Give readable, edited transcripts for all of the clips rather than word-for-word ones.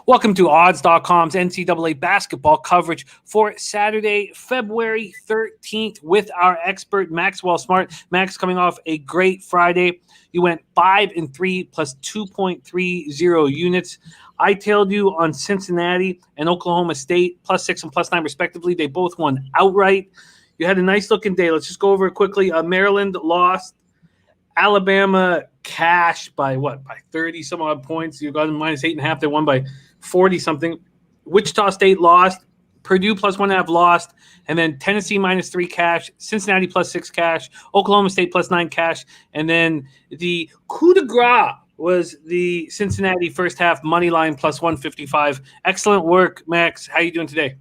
Welcome to Odds.com's NCAA basketball coverage for Saturday, February 13th with our expert Maxwell Smart. Max, coming off a great Friday. You went 5-3 plus 2.30 units. I tailed you on Cincinnati and Oklahoma State, +6 and +9 respectively. They both won outright. You had a nice looking day. Let's just go over it quickly. Maryland lost. Alabama cash by 30 some odd points. You got them -8.5. They won by 40 something. Wichita State lost. Purdue +1.5 lost. And then Tennessee -3 cash. Cincinnati +6 cash. Oklahoma State +9 cash. And then the coup de grace was the Cincinnati first half money line +155. Excellent work, Max. How are you doing today?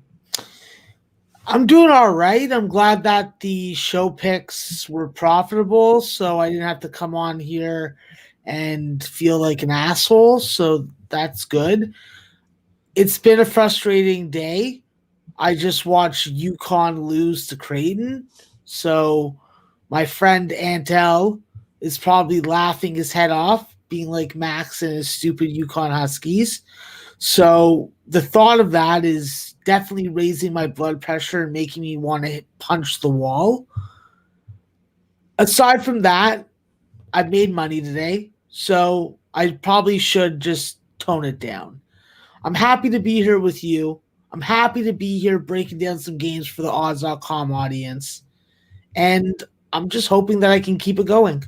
I'm doing all right. I'm glad that the show picks were profitable, so I didn't have to come on here and feel like an asshole, so that's good. It's been a frustrating day. I just watched UConn lose to Creighton, so my friend Antel is probably laughing his head off, being like Max and his stupid UConn Huskies. So the thought of that is definitely raising my blood pressure and making me want to punch the wall. Aside from that, I've made money today, so I probably should just tone it down. I'm happy to be here with you. I'm happy to be here breaking down some games for the Odds.com audience. And I'm just hoping that I can keep it going.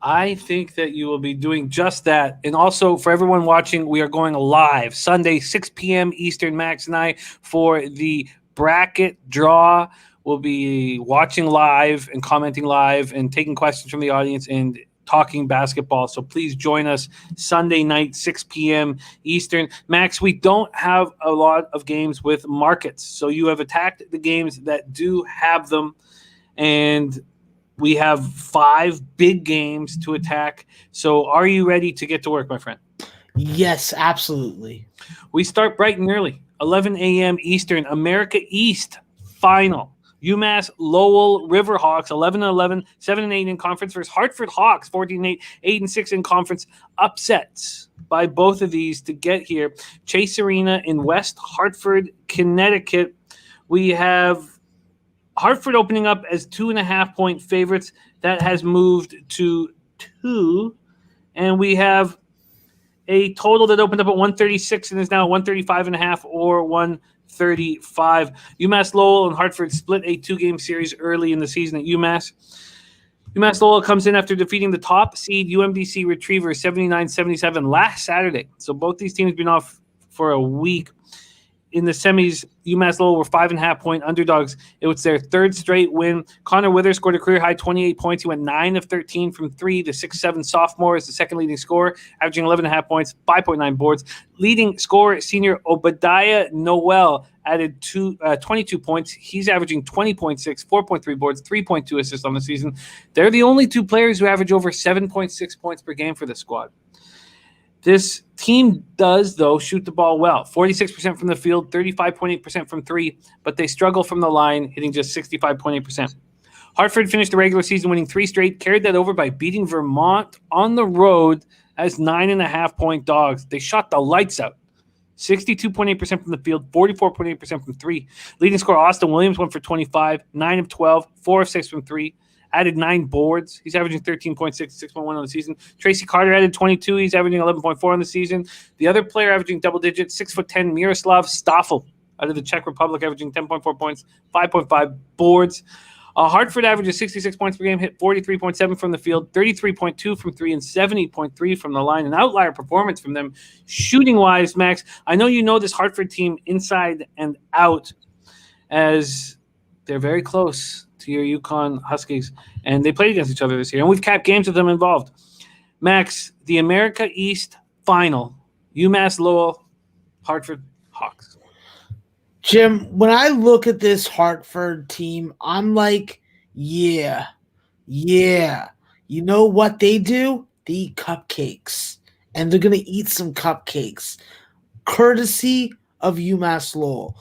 I think that you will be doing just that. And also, for everyone watching, we are going live Sunday, 6 p.m. Eastern, Max and I, for the bracket draw. We'll be watching live and commenting live and taking questions from the audience and talking basketball. So please join us Sunday night, 6 p.m. Eastern. Max, we don't have a lot of games with markets. So you have attacked the games that do have them. And we have 5 big games to attack. So are you ready to get to work, my friend? Yes, absolutely. We start bright and early, 11 a.m. Eastern, America East final. UMass Lowell Riverhawks, 11-11, 7-8 in conference versus Hartford Hawks, 14-8, 8-6 in conference. Upsets by both of these to get here. Chase Arena in West Hartford, Connecticut. We have Hartford opening up as 2.5-point favorites. That has moved to 2. And we have a total that opened up at 136 and is now 135.5 or 135. UMass Lowell and Hartford split a 2-game series early in the season at UMass. UMass Lowell comes in after defeating the top seed UMBC Retrievers 79-77 last Saturday. So both these teams have been off for a week. In the semis, UMass Lowell were 5.5-point underdogs. It was their 3rd straight win. Connor Withers scored a career-high 28 points. He went 9 of 13 from 3. The 6'7 sophomore is the second leading scorer, averaging 11.5 points, 5.9 boards. Leading scorer, senior Obadiah Noel, added 22 points. He's averaging 20.6, 4.3 boards, 3.2 assists on the season. They're the only 2 players who average over 7.6 points per game for the squad. This team does, though, shoot the ball well. 46% from the field, 35.8% from 3, but they struggle from the line, hitting just 65.8%. Hartford finished the regular season winning 3 straight, carried that over by beating Vermont on the road as 9.5-point dogs. They shot the lights out. 62.8% from the field, 44.8% from 3. Leading scorer Austin Williams went for 25, 9 of 12, 4 of 6 from 3. Added 9 boards. He's averaging 13.6, 6.1 on the season. Tracy Carter added 22. He's averaging 11.4 on the season. The other player averaging double digits, 6'10", Miroslav Stoffel out of the Czech Republic, averaging 10.4 points, 5.5 boards. Hartford averages 66 points per game, hit 43.7 from the field, 33.2 from 3, and 70.3 from the line. An outlier performance from them shooting-wise, Max. I know you know this Hartford team inside and out, as they're very close to your UConn Huskies, and they played against each other this year, and we've capped games with them involved. Max, the America East final, UMass Lowell, Hartford Hawks. Jim, when I look at this Hartford team, I'm like, yeah. You know what they do? They eat cupcakes, and they're going to eat some cupcakes, courtesy of UMass Lowell.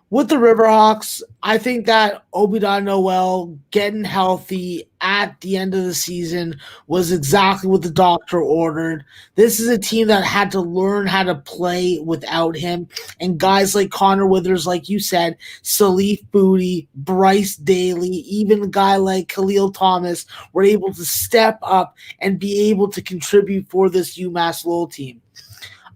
With the Riverhawks, I think that Obadiah Noel getting healthy at the end of the season was exactly what the doctor ordered. This is a team that had to learn how to play without him. And guys like Connor Withers, like you said, Salif Booty, Bryce Daly, even a guy like Khalil Thomas were able to step up and be able to contribute for this UMass Lowell team.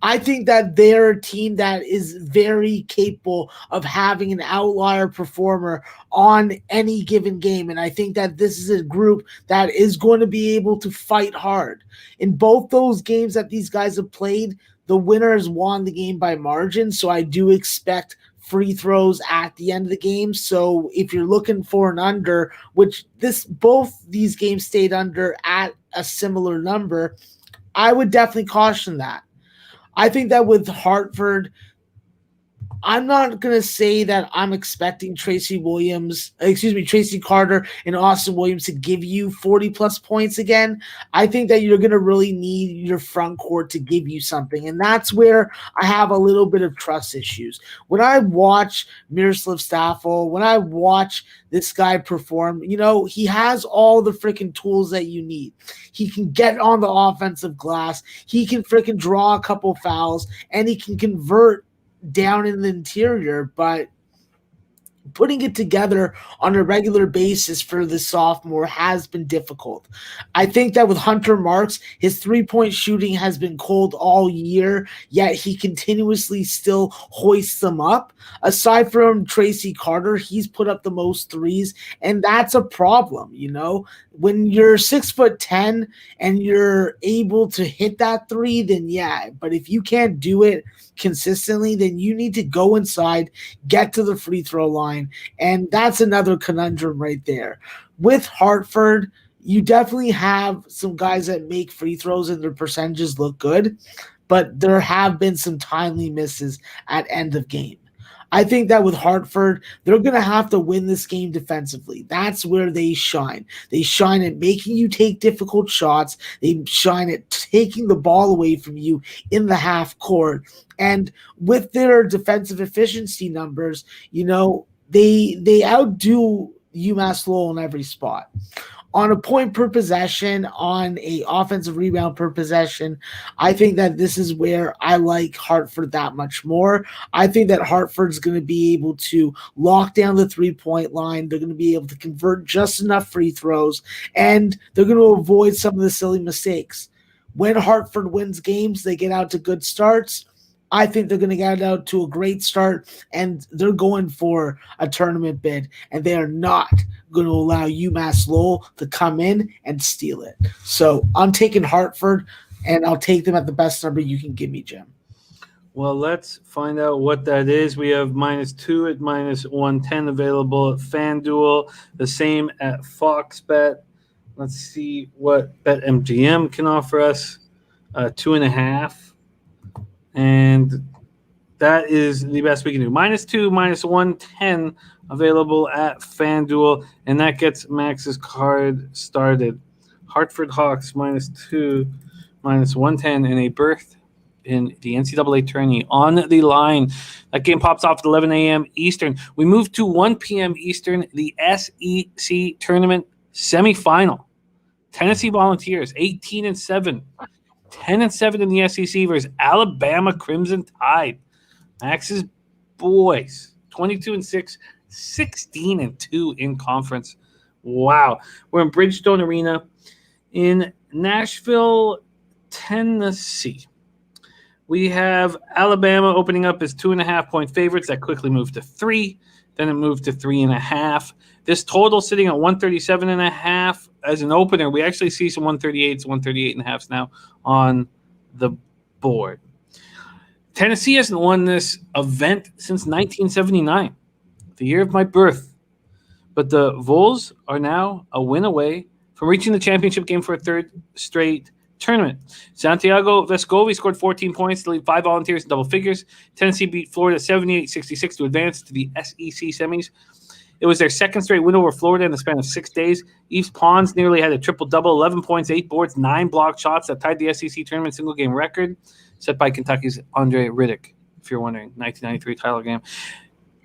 I think that they're a team that is very capable of having an outlier performer on any given game. And I think that this is a group that is going to be able to fight hard. In both those games that these guys have played, the winners won the game by margin. So I do expect free throws at the end of the game. So if you're looking for an under, which both these games stayed under at a similar number, I would definitely caution that. I think that with Hartford, I'm not going to say that I'm expecting Tracy Carter and Austin Williams to give you 40-plus points again. I think that you're going to really need your front court to give you something, and that's where I have a little bit of trust issues. When I watch Miroslav Staffel, when I watch this guy perform, he has all the freaking tools that you need. He can get on the offensive glass. He can freaking draw a couple fouls, and he can convert down in the interior, but putting it together on a regular basis for the sophomore has been difficult. I think that with Hunter Marks, his three-point shooting has been cold all year, yet he continuously still hoists them up. Aside from Tracy Carter, he's put up the most threes, and that's a problem, When you're 6'10" and you're able to hit that three, then yeah. But if you can't do it consistently, then you need to go inside, get to the free throw line, and that's another conundrum right there. With Hartford, you definitely have some guys that make free throws and their percentages look good, but there have been some timely misses at end of game. I think that with Hartford, they're going to have to win this game defensively. That's where they shine. They shine at making you take difficult shots. They shine at taking the ball away from you in the half court. And with their defensive efficiency numbers, they outdo UMass Lowell in every spot. On a point per possession, on a offensive rebound per possession, I think that this is where I like Hartford that much more. I think that Hartford's going to be able to lock down the three-point line. They're going to be able to convert just enough free throws, and they're going to avoid some of the silly mistakes. When Hartford wins games, they get out to good starts. I think they're going to get out to a great start, and they're going for a tournament bid, and they are not going to allow UMass Lowell to come in and steal it. So I'm taking Hartford, and I'll take them at the best number you can give me, Jim. Well, let's find out what that is. We have -2 at -110 available at FanDuel, the same at Fox Bet. Let's see what BetMGM can offer us. 2.5. And that is the best we can do. -2, -110 available at FanDuel, and that gets Max's card started. Hartford Hawks -2, -110, and a berth in the NCAA tourney on the line. That game pops off at 11 a.m. Eastern. We move to 1 p.m. Eastern, the SEC tournament semifinal. Tennessee Volunteers, 18-7. 10-7 in the SEC versus Alabama Crimson Tide. Max's boys, 22-6, 16-2 in conference. Wow. We're in Bridgestone Arena in Nashville, Tennessee. We have Alabama opening up as 2.5-point favorites. That quickly moved to 3. Then it moved to 3.5. This total sitting at 137.5 as an opener. We actually see some 138s, 138.5s now on the board. Tennessee hasn't won this event since 1979, the year of my birth. But the Vols are now a win away from reaching the championship game for a third straight tournament. Santiago Vescovi scored 14 points to lead 5 Volunteers in double figures. Tennessee beat Florida 78-66 to advance to the SEC semis. It was their second straight win over Florida in the span of 6 days. Yves Pons nearly had a triple-double, 11 points, 8 boards, 9 blocked shots that tied the SEC tournament single-game record set by Kentucky's Andre Riddick, if you're wondering, 1993 title game.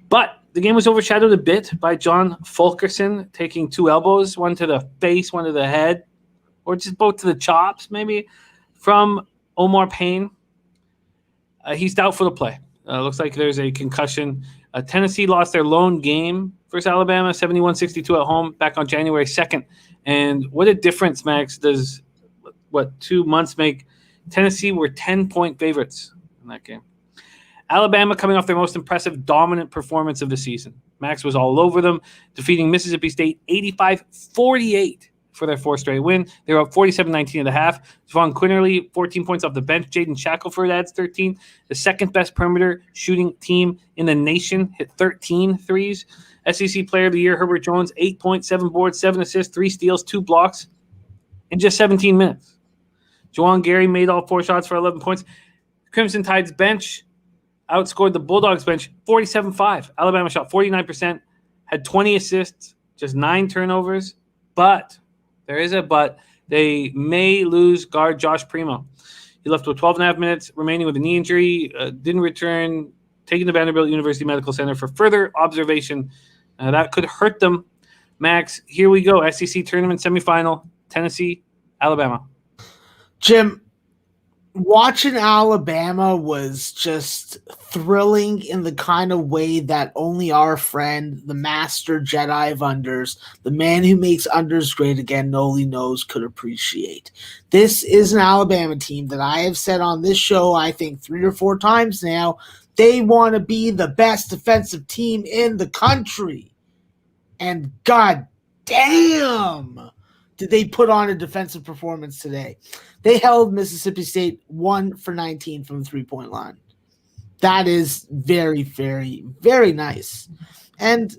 But the game was overshadowed a bit by John Fulkerson taking 2 elbows, one to the face, one to the head, or just both to the chops, maybe, from Omar Payne. He's doubtful to play. Looks like there's a concussion. Tennessee lost their lone game versus Alabama, 71-62 at home, back on January 2nd. And what a difference, Max, does 2 months make? Tennessee were 10-point favorites in that game. Alabama coming off their most impressive, dominant performance of the season. Max was all over them, defeating Mississippi State 85-48 for their 4th straight win. They were up 47-19 at the half. Javon Quinterly, 14 points off the bench. Jaden Shackelford adds 13. The second-best perimeter shooting team in the nation hit 13 threes. SEC Player of the Year, Herbert Jones, 8 points, 7 boards, 7 assists, 3 steals, 2 blocks in just 17 minutes. Juwan Gary made all 4 shots for 11 points. Crimson Tide's bench outscored the Bulldogs bench 47-5. Alabama shot 49%, had 20 assists, just 9 turnovers. But, there is a but, they may lose guard Josh Primo. He left with 12 and a half minutes remaining with a knee injury, didn't return, taken to Vanderbilt University Medical Center for further observation. That could hurt them. Max, here we go. SEC tournament semifinal, Tennessee, Alabama. Jim, watching Alabama was just thrilling in the kind of way that only our friend, the master Jedi of unders, the man who makes unders great again, Noli knows, could appreciate. This is an Alabama team that I have said on this show, I think 3 or 4 times now, they want to be the best defensive team in the country. And god damn, did they put on a defensive performance today. They held Mississippi State 1 for 19 from the 3-point line. That is very, very, very nice. And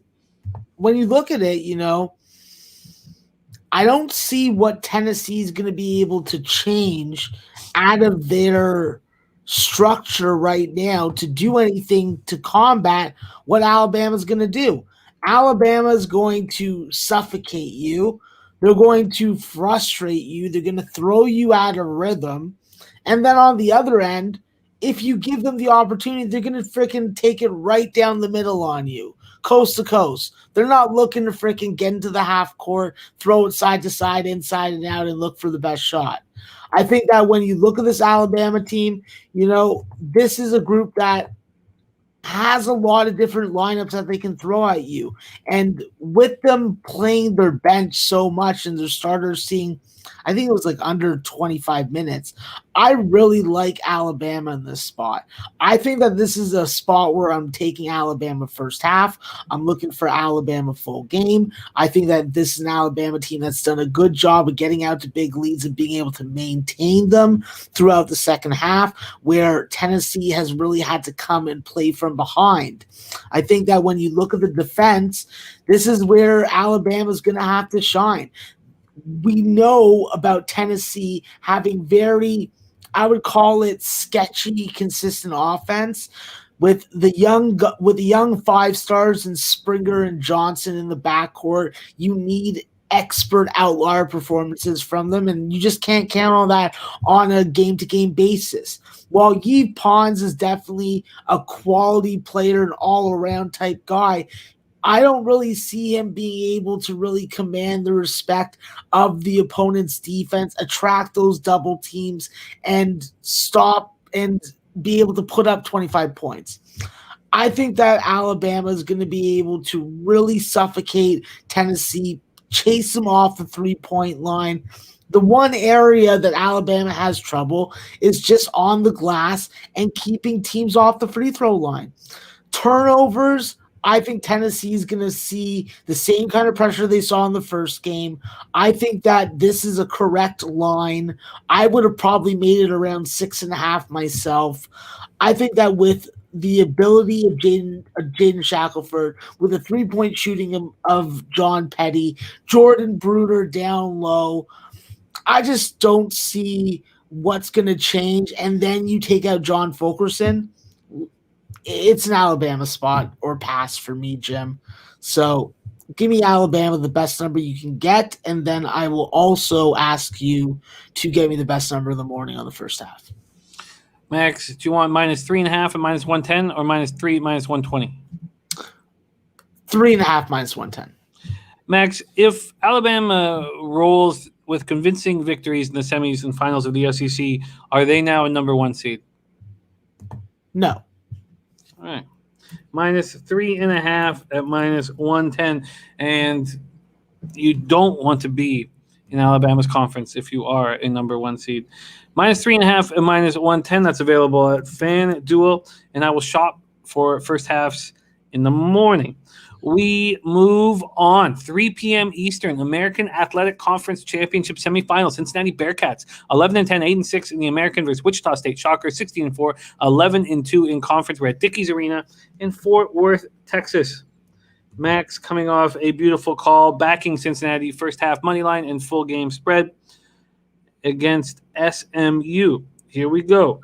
when you look at it, I don't see what Tennessee is going to be able to change out of their structure right now to do anything to combat what Alabama's going to do. Alabama's going to suffocate you. They're going to frustrate you. They're going to throw you out of rhythm. And then on the other end, if you give them the opportunity, they're going to freaking take it right down the middle on you, coast to coast. They're not looking to freaking get into the half court, throw it side to side, inside and out, and look for the best shot. I think that when you look at this Alabama team, this is a group that has a lot of different lineups that they can throw at you. And with them playing their bench so much and their starters seeing, I think it was like under 25 minutes, I really like Alabama in this spot. I think that this is a spot where I'm taking Alabama first half. I'm looking for Alabama full game. I think that this is an Alabama team that's done a good job of getting out to big leads and being able to maintain them throughout the second half, where Tennessee has really had to come and play from behind. I think that when you look at the defense, this is where Alabama's going to have to shine. We know about Tennessee having very, I would call it sketchy, consistent offense with the young 5 stars and Springer and Johnson in the backcourt. You need expert outlier performances from them, and you just can't count on that on a game-to-game basis. While Yves Pons is definitely a quality player, an all-around type guy, I don't really see him being able to really command the respect of the opponent's defense, attract those double teams, and stop and be able to put up 25 points. I think that Alabama is going to be able to really suffocate Tennessee, chase them off the 3-point line. The one area that Alabama has trouble is just on the glass and keeping teams off the free throw line. Turnovers, I think Tennessee is going to see the same kind of pressure they saw in the first game. I think that this is a correct line. I would have probably made it around 6.5 myself. I think that with the ability of Jaden Shackelford, with the 3-point shooting of John Petty, Jordan Bruder down low, I just don't see what's going to change. And then you take out John Fulkerson. It's an Alabama spot or pass for me, Jim. So give me Alabama, the best number you can get, and then I will also ask you to get me the best number in the morning on the first half. Max, do you want -3.5 and -110 or -3, -120? 3.5 minus 110. Max, if Alabama rolls with convincing victories in the semis and finals of the SEC, are they now a number 1 seed? No. All right. Minus 3.5 at minus 110. And you don't want to be in Alabama's conference if you are a number 1 seed. Minus 3.5 and minus 110. That's available at FanDuel. And I will shop for first halves in the morning. We move on. 3 p.m. Eastern, American Athletic Conference Championship semifinal. Cincinnati Bearcats, 11-10, 8-6 in the American versus Wichita State Shocker, 16-4, 11-2 in conference. We're at Dickies Arena in Fort Worth, Texas. Max coming off a beautiful call, backing Cincinnati first half money line and full game spread against SMU. Here we go.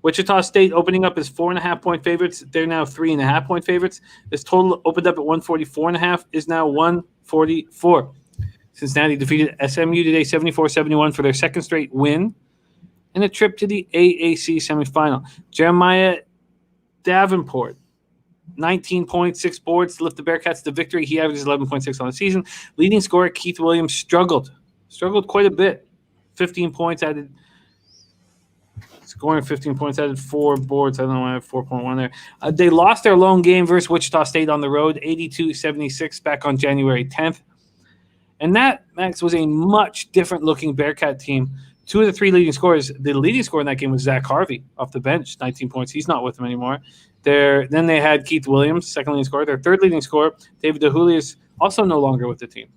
Wichita State opening up as 4.5-point favorites. They're now 3.5-point favorites. This total opened up at 144.5 is now 144. Cincinnati defeated SMU today 74-71 for their second straight win and a trip to the AAC semifinal. Jeremiah Davenport, 19.6 boards to lift the Bearcats to victory. He averages 11.6 on the season. Leading scorer Keith Williams struggled quite a bit. 15 points added. Scoring 15 points, added 4 boards. I don't know why I have 4.1 there. They lost their lone game versus Wichita State on the road, 82-76 back on January 10th. And that, Max, was a much different-looking Bearcat team. 2 of the 3 leading scorers, the leading scorer in that game was Zach Harvey off the bench, 19 points. He's not with them anymore. Then they had Keith Williams, second leading scorer. Their third leading scorer, David DeJulius, also no longer with the team.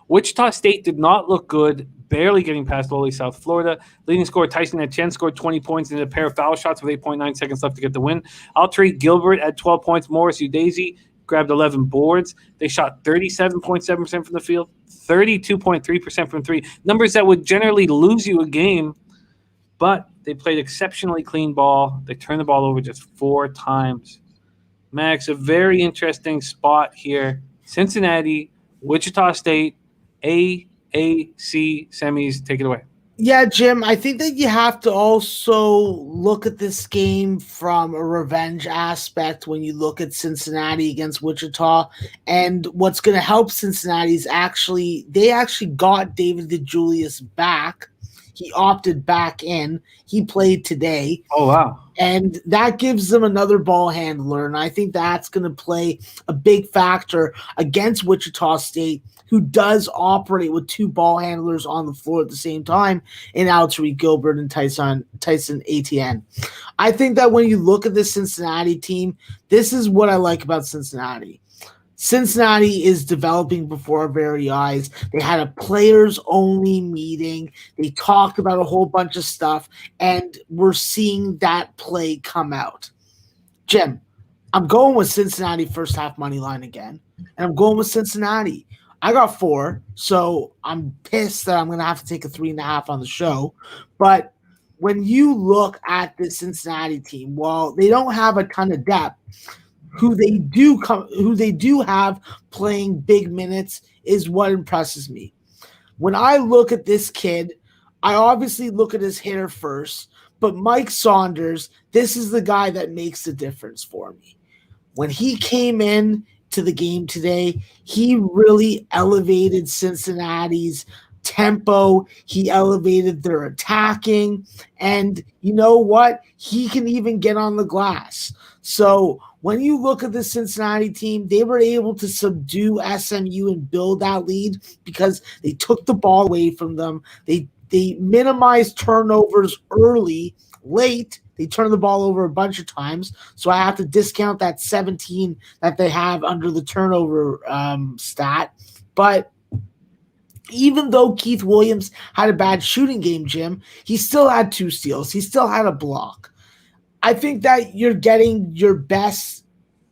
Wichita State did not look good, barely getting past lowly South Florida. Leading scorer Tyson Etienne scored 20 points in a pair of foul shots with 8.9 seconds left to get the win. Altry Gilbert had 12 points. Morris Udeze grabbed 11 boards. They shot 37.7% from the field, 32.3% from 3. Numbers that would generally lose you a game, but they played exceptionally clean ball. They turned the ball over just 4 times. Max, a very interesting spot here. Cincinnati, Wichita State, AAC semis. Take it away. Yeah, Jim, I think that you have to also look at this game from a revenge aspect when you look at Cincinnati against Wichita. And what's going to help Cincinnati is they actually got David DeJulius back. He opted back in. He played today. Oh, wow. And that gives them another ball handler. And I think that's going to play a big factor against Wichita State, who does operate with 2 ball handlers on the floor at the same time in Altry Gilbert and Tyson Etienne. I think that when you look at the Cincinnati team, this is what I like about Cincinnati. Cincinnati is developing before our very eyes. They had a players-only meeting. They talked about a whole bunch of stuff, and we're seeing that play come out. Jim, I'm going with Cincinnati first half money line again, and I'm going with Cincinnati. I got 4, so I'm pissed that I'm going to have to take a 3.5 on the show. But when you look at the Cincinnati team, while they don't have a ton of depth, who they do have playing big minutes is what impresses me. When I look at this kid, I obviously look at his hair first, but Mike Saunders, this is the guy that makes the difference for me. When he came in to the game today, he really elevated Cincinnati's tempo. He elevated their attacking, and you know what? He can even get on the glass. So when you look at the Cincinnati team, they were able to subdue SMU and build that lead because they took the ball away from them. They minimized turnovers early. Late, they turned the ball over a bunch of times. So I have to discount that 17 that they have under the turnover stat. But even though Keith Williams had a bad shooting game, Jim, he still had 2 steals. He still had a block. I think that you're getting your best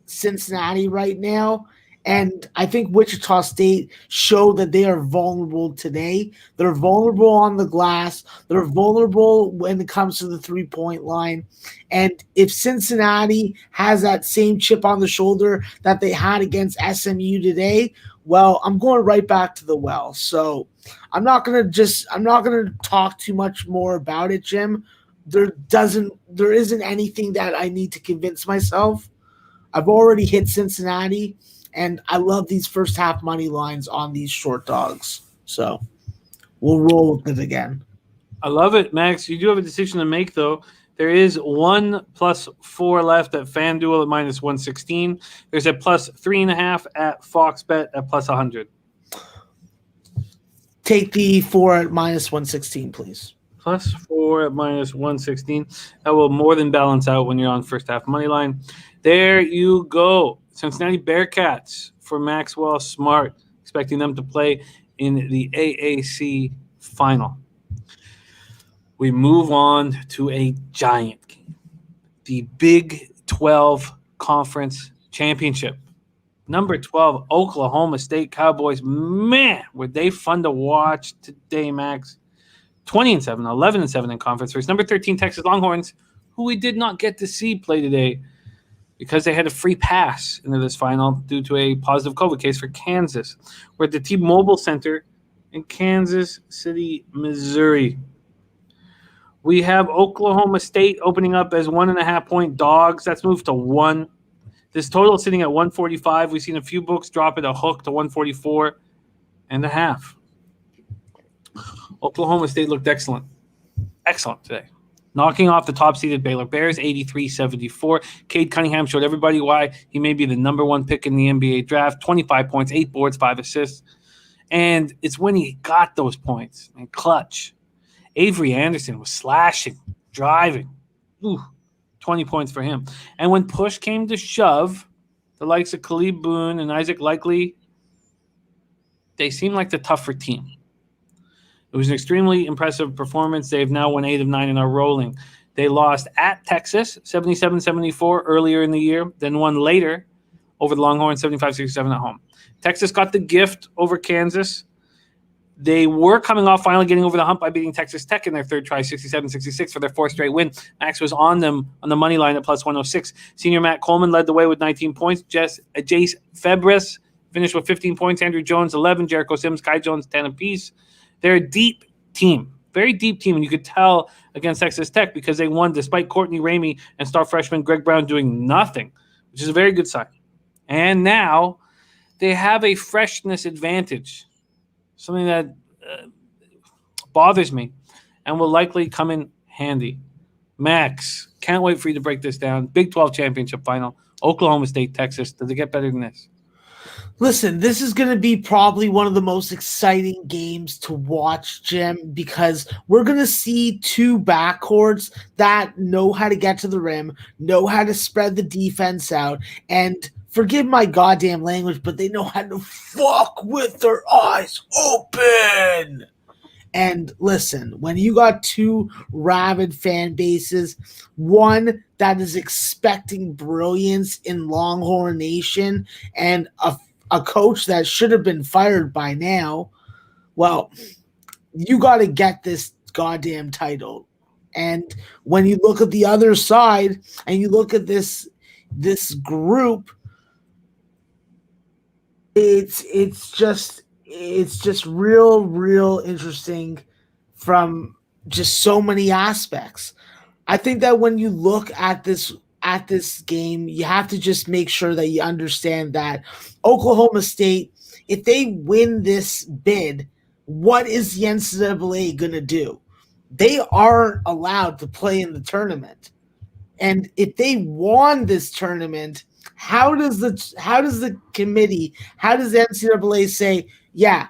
Cincinnati right now, and I think Wichita State showed that they are vulnerable today. They're vulnerable on the glass. They're vulnerable when it comes to the 3-point line. And if Cincinnati has that same chip on the shoulder that they had against SMU today, well, I'm going right back to the well. So I'm not going to talk too much more about it, Jim. There isn't anything that I need to convince myself. I've already hit Cincinnati. And I love these first half money lines on these short dogs. So we'll roll with it again. I love it, Max. You do have a decision to make, though. There is 1+4 left at FanDuel at -116. There's a +3.5 at Fox Bet at +100. Take the 4 at -116, please. +4 at -116. That will more than balance out when you're on first half money line. There you go. Cincinnati Bearcats for Maxwell Smart. Expecting them to play in the AAC final. We move on to a giant game. The Big 12 Conference Championship. Number 12, Oklahoma State Cowboys. Man, were they fun to watch today, Max. 20-7, 11-7 in conference versus number 13 Texas Longhorns, who we did not get to see play today because they had a free pass into this final due to a positive COVID case for Kansas. We're at the T-Mobile Center in Kansas City, Missouri. We have Oklahoma State opening up as 1.5-point dogs. That's moved to 1. This total is sitting at 145. We've seen a few books drop it a hook to 144.5. Oklahoma State looked excellent. Excellent today. Knocking off the top-seeded Baylor Bears, 83-74. Cade Cunningham showed everybody why he may be the number 1 pick in the NBA draft. 25 points, 8 boards, 5 assists. And it's when he got those points and clutch. Avery Anderson was slashing, driving. 20 points for him. And when push came to shove, the likes of Khalid Boone and Isaac Likely, they seemed like the tougher team. It was an extremely impressive performance. They've now won 8 of 9 and are rolling. They lost at Texas, 77-74 earlier in the year, then won later over the Longhorns, 75-67 at home. Texas got the gift over Kansas. They were coming off finally getting over the hump by beating Texas Tech in their third try, 67-66 for their 4th straight win. Max was on them on the money line at +106. Senior Matt Coleman led the way with 19 points. Jace Febres finished with 15 points. Andrew Jones, 11. Jericho Sims, Kai Jones, 10 apiece. They're a deep team, very deep team, and you could tell against Texas Tech because they won despite Courtney Ramey and star freshman Greg Brown doing nothing, which is a very good sign. And now they have a freshness advantage, something that bothers me and will likely come in handy. Max, can't wait for you to break this down. Big 12 championship final, Oklahoma State, Texas. Does it get better than this? Listen, this is going to be probably one of the most exciting games to watch, Jim, because we're going to see two backcourts that know how to get to the rim, know how to spread the defense out, and forgive my goddamn language, but they know how to fuck with their eyes open. And listen, when you got two rabid fan bases, one that is expecting brilliance in Longhorn Nation and a coach that should have been fired by now, well, you got to get this goddamn title. And when you look at the other side and you look at this group, it's just real interesting from just so many aspects. I think that when you look at this game, you have to just make sure that you understand that Oklahoma State, if they win this bid, what is the NCAA going to do? They aren't allowed to play in the tournament. And if they won this tournament, how does the committee, how does the NCAA say, yeah,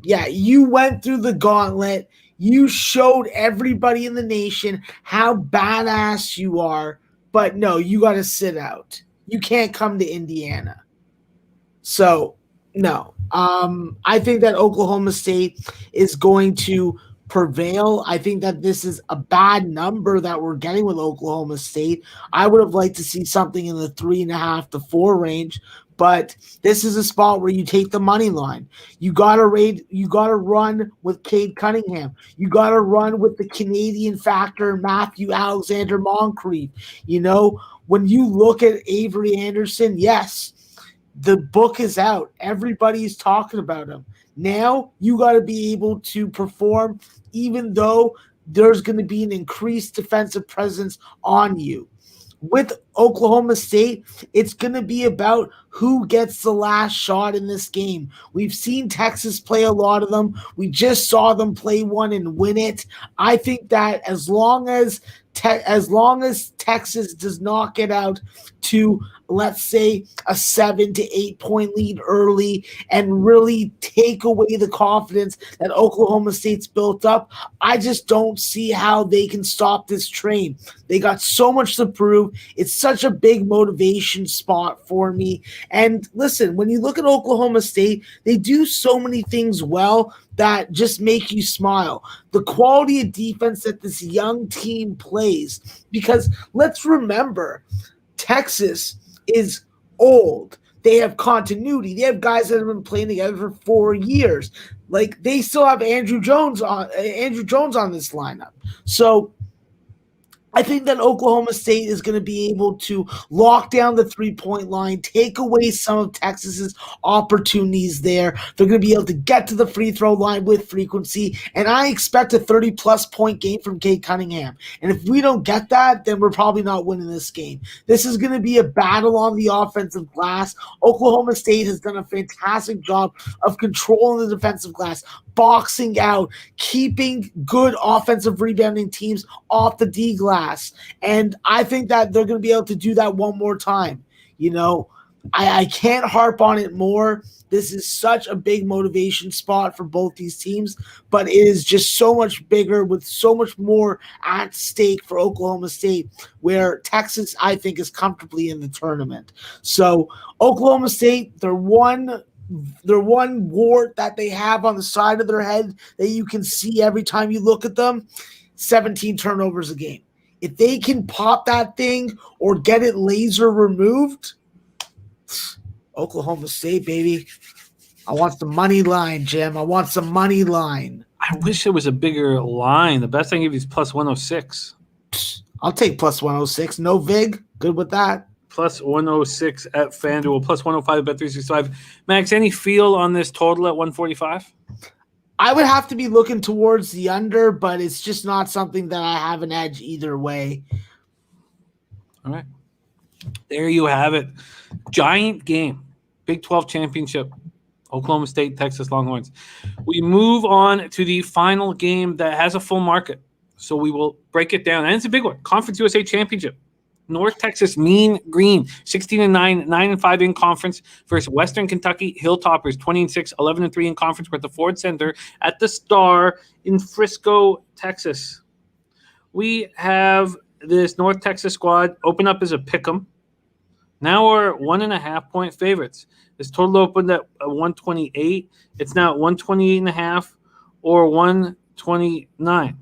you went through the gauntlet, you showed everybody in the nation how badass you are, but no, you got to sit out. You can't come to Indiana. So, no. I think that Oklahoma State is going to prevail. I think that this is a bad number that we're getting with Oklahoma State. I would have liked to see something in the 3.5 to 4 range, but this is a spot where you take the money line. You gotta run with Cade Cunningham. You gotta run with the Canadian factor, Matthew Alexander Moncrief. You know, when you look at Avery Anderson, yes, the book is out. Everybody's talking about him. Now you got to be able to perform even though there's going to be an increased defensive presence on you. with Oklahoma State, it's going to be about who gets the last shot in this game. We've seen Texas play a lot of them. We just saw them play one and win it. I think that as long as Texas does not get out to, let's say, a 7 to 8 point lead early and really take away the confidence that Oklahoma State's built up, I just don't see how they can stop this train. They got so much to prove. It's such a big motivation spot for me. And listen, when you look at Oklahoma State, they do so many things well that just make you smile. The quality of defense that this young team plays, because let's remember, Texas is old. They have continuity. They have guys that have been playing together for 4 years. Like, they still have Andrew Jones on this lineup. So I think that Oklahoma State is going to be able to lock down the 3-point line, take away some of Texas's opportunities there. They're going to be able to get to the free throw line with frequency, and I expect a 30-plus point game from Cade Cunningham. And if we don't get that, then we're probably not winning this game. This is going to be a battle on the offensive glass. Oklahoma State has done a fantastic job of controlling the defensive glass, boxing out, keeping good offensive rebounding teams off the D glass. And I think that they're going to be able to do that one more time. You know, I can't harp on it more. This is such a big motivation spot for both these teams, but it is just so much bigger with so much more at stake for Oklahoma State, where Texas, I think, is comfortably in the tournament. So Oklahoma State, their one wart that they have on the side of their head that you can see every time you look at them, 17 turnovers a game. If they can pop that thing or get it laser removed, Oklahoma State, baby. I want some money line, Jim. I want some money line. I wish it was a bigger line. The best I can give you is plus 106. I'll take plus 106. No VIG. Good with that. Plus 106 at FanDuel. Plus 105 at Bet365. Max, any feel on this total at 145? I would have to be looking towards the under, but it's just not something that I have an edge either way. All right. There you have it. Giant game. Big 12 championship. Oklahoma State, Texas Longhorns. We move on to the final game that has a full market. So we will break it down. And it's a big one. Conference USA Championship. North Texas Mean Green, 16-9, 9-5 in conference versus Western Kentucky Hilltoppers, 20-6, 11-3 in conference. We're at the Ford Center at the Star in Frisco, Texas. We have this North Texas squad open up as a pick'em. Now we're 1.5-point favorites. This total opened at 128. It's now at 128.5 or 129.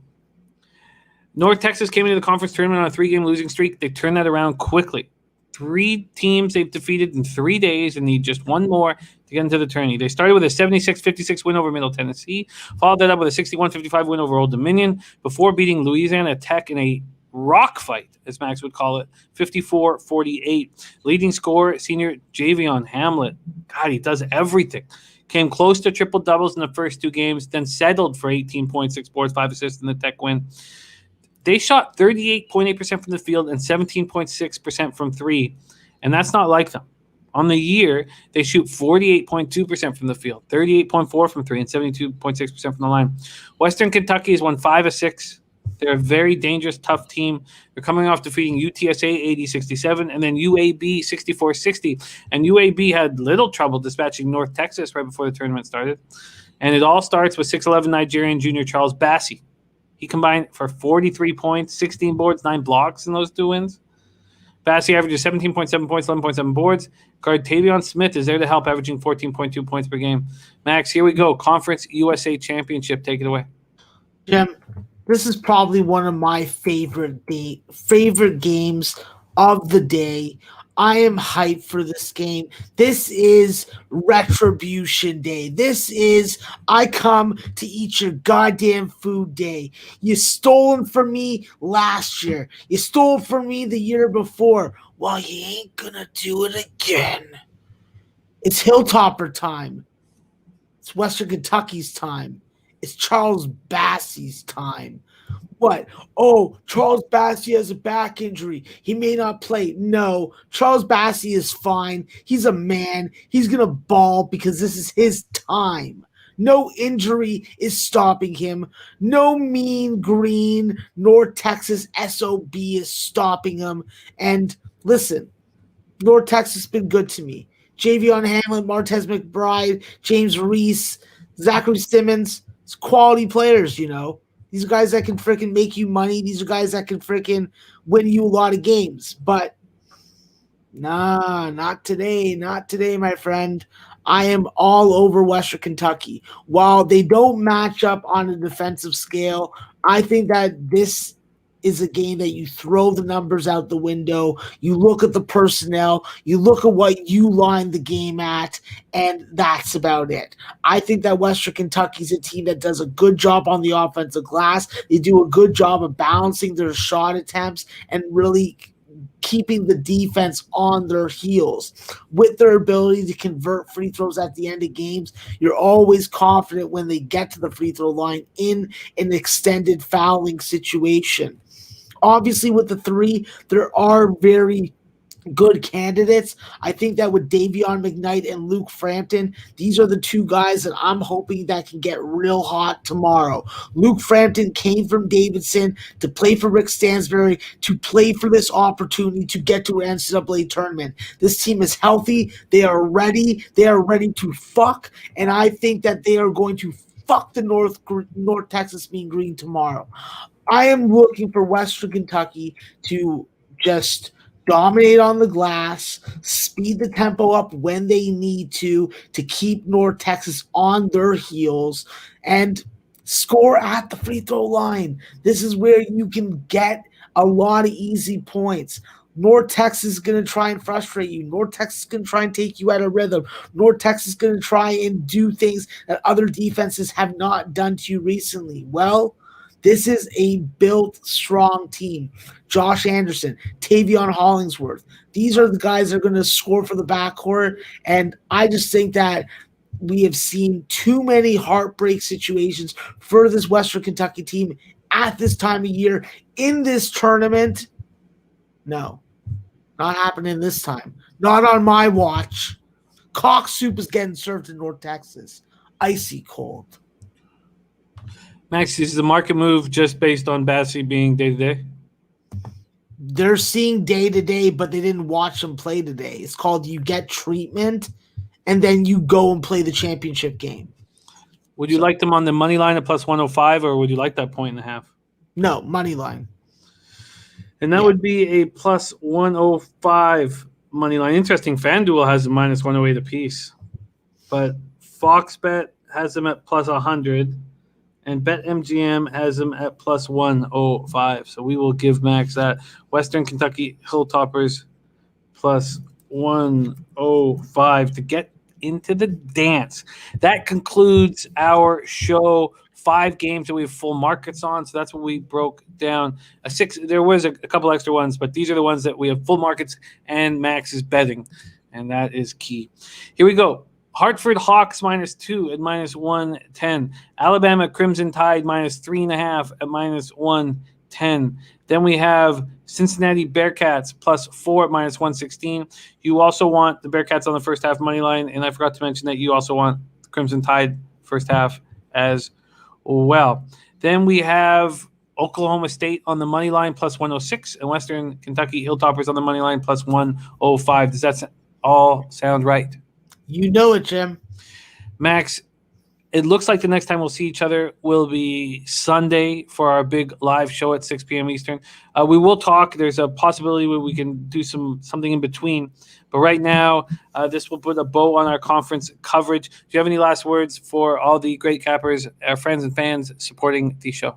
North Texas came into the conference tournament on a 3-game losing streak. They turned that around quickly. 3 teams they've defeated in 3 days and need just one more to get into the tourney. They started with a 76-56 win over Middle Tennessee, followed that up with a 61-55 win over Old Dominion before beating Louisiana Tech in a rock fight, as Max would call it, 54-48. Leading scorer, senior Javion Hamlet. God, he does everything. Came close to triple doubles in the first 2 games, then settled for 18 points, 6 boards, 5 assists in the Tech win. They shot 38.8% from the field and 17.6% from 3, and that's not like them. On the year, they shoot 48.2% from the field, 38.4% from 3, and 72.6% from the line. Western Kentucky has won 5 of 6. They're a very dangerous, tough team. They're coming off defeating UTSA 80-67 and then UAB 64-60. And UAB had little trouble dispatching North Texas right before the tournament started. And it all starts with 6'11 Nigerian junior Charles Bassey. He combined for 43 points, 16 boards, 9 blocks in those 2 wins. Bassey averages 17.7 points, 11.7 boards. Guard Tavion Smith is there to help, averaging 14.2 points per game. Max, here we go. Conference USA Championship. Take it away. Jim, this is probably one of my favorite games of the day. I am hyped for this game. This is retribution day. This is I come to eat your goddamn food day. You stole them from me last year. You stole from me the year before. Well, you ain't gonna do it again. It's Hilltopper time. It's Western Kentucky's time. It's Charles Bassey's time. What? Oh, Charles Bassey has a back injury. He may not play. No, Charles Bassey is fine. He's a man. He's going to ball because this is his time. No injury is stopping him. No mean green North Texas SOB is stopping him. And listen, North Texas has been good to me. Javion Hamlin, Martez McBride, James Reese, Zachary Simmons. It's quality players, you know. These are guys that can freaking make you money. These are guys that can freaking win you a lot of games. But nah, not today. Not today, my friend. I am all over Western Kentucky. While they don't match up on a defensive scale, I think that this is a game that you throw the numbers out the window. You look at the personnel, you look at what you line the game at, and that's about it. I think that Western Kentucky's a team that does a good job on the offensive glass. They do a good job of balancing their shot attempts and really keeping the defense on their heels. With their ability to convert free throws at the end of games, you're always confident when they get to the free throw line in an extended fouling situation. Obviously, with the three, there are very good candidates. I think that with Davion McKnight and Luke Frampton, these are the two guys that I'm hoping that can get real hot tomorrow. Luke Frampton came from Davidson to play for Rick Stansbury, to play for this opportunity to get to an NCAA tournament. This team is healthy. They are ready. They are ready to fuck, and I think that they are going to fuck the North Texas Mean Green tomorrow. I am looking for Western Kentucky to just dominate on the glass, speed the tempo up when they need to keep North Texas on their heels, and score at the free throw line. This is where you can get a lot of easy points. North Texas is going to try and frustrate you. North Texas is going to try and take you out of rhythm. North Texas is going to try and do things that other defenses have not done to you recently. Well, this is a built, strong team. Josh Anderson, Tavion Hollingsworth. These are the guys that are going to score for the backcourt. And I just think that we have seen too many heartbreak situations for this Western Kentucky team at this time of year in this tournament. No, not happening this time. Not on my watch. Cock soup is getting served in North Texas. Icy cold. Max, is the market move just based on Bassey being day-to-day? They're seeing day-to-day, but they didn't watch them play today. It's called you get treatment, and then you go and play the championship game. Would you like them on the money line at plus 105, or would you like that point and a half? No, money line. And that would be a plus 105 money line. Interesting. FanDuel has a minus 108 apiece. But FoxBet has them at plus 100. And BetMGM has them at plus 105. So we will give Max that. Western Kentucky Hilltoppers plus 105 to get into the dance. That concludes our show. 5 games that we have full markets on. So that's what we broke down. There was a couple extra ones, but these are the ones that we have full markets and Max is betting. And that is key. Here we go. Hartford Hawks -2 at -110. Alabama Crimson Tide -3.5 at -110. Then we have Cincinnati Bearcats +4 at -116. You also want the Bearcats on the first half money line, and I forgot to mention that you also want Crimson Tide first half as well. Then we have Oklahoma State on the money line +106, and Western Kentucky Hilltoppers on the money line +105. Does that all sound right? You know it, Jim. Max, it looks like the next time we'll see each other will be Sunday for our big live show at 6 p.m. Eastern. We will talk. There's a possibility where we can do something in between. But right now, this will put a bow on our conference coverage. Do you have any last words for all the great cappers, our friends and fans supporting the show?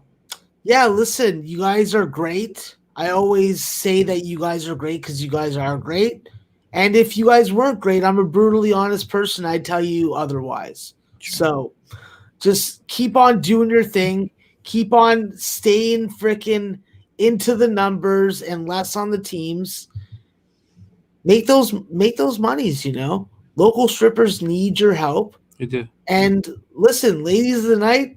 Yeah, listen, you guys are great. I always say that you guys are great because you guys are great. And if you guys weren't great, I'm a brutally honest person. I'd tell you otherwise. So just keep on doing your thing. Keep on staying freaking into the numbers and less on the teams. Make those monies, you know. Local strippers need your help. They do. And listen, ladies of the night,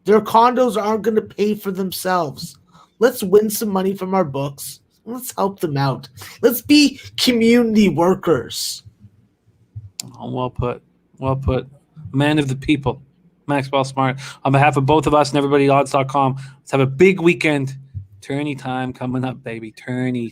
Their condos aren't going to pay for themselves. Let's win some money from our books. Let's help them out. Let's be community workers. Oh, well put. Well put. Man of the people, Maxwell Smart. On behalf of both of us and everybody at odds.com, let's have a big weekend. Tourney time coming up, baby. Tourney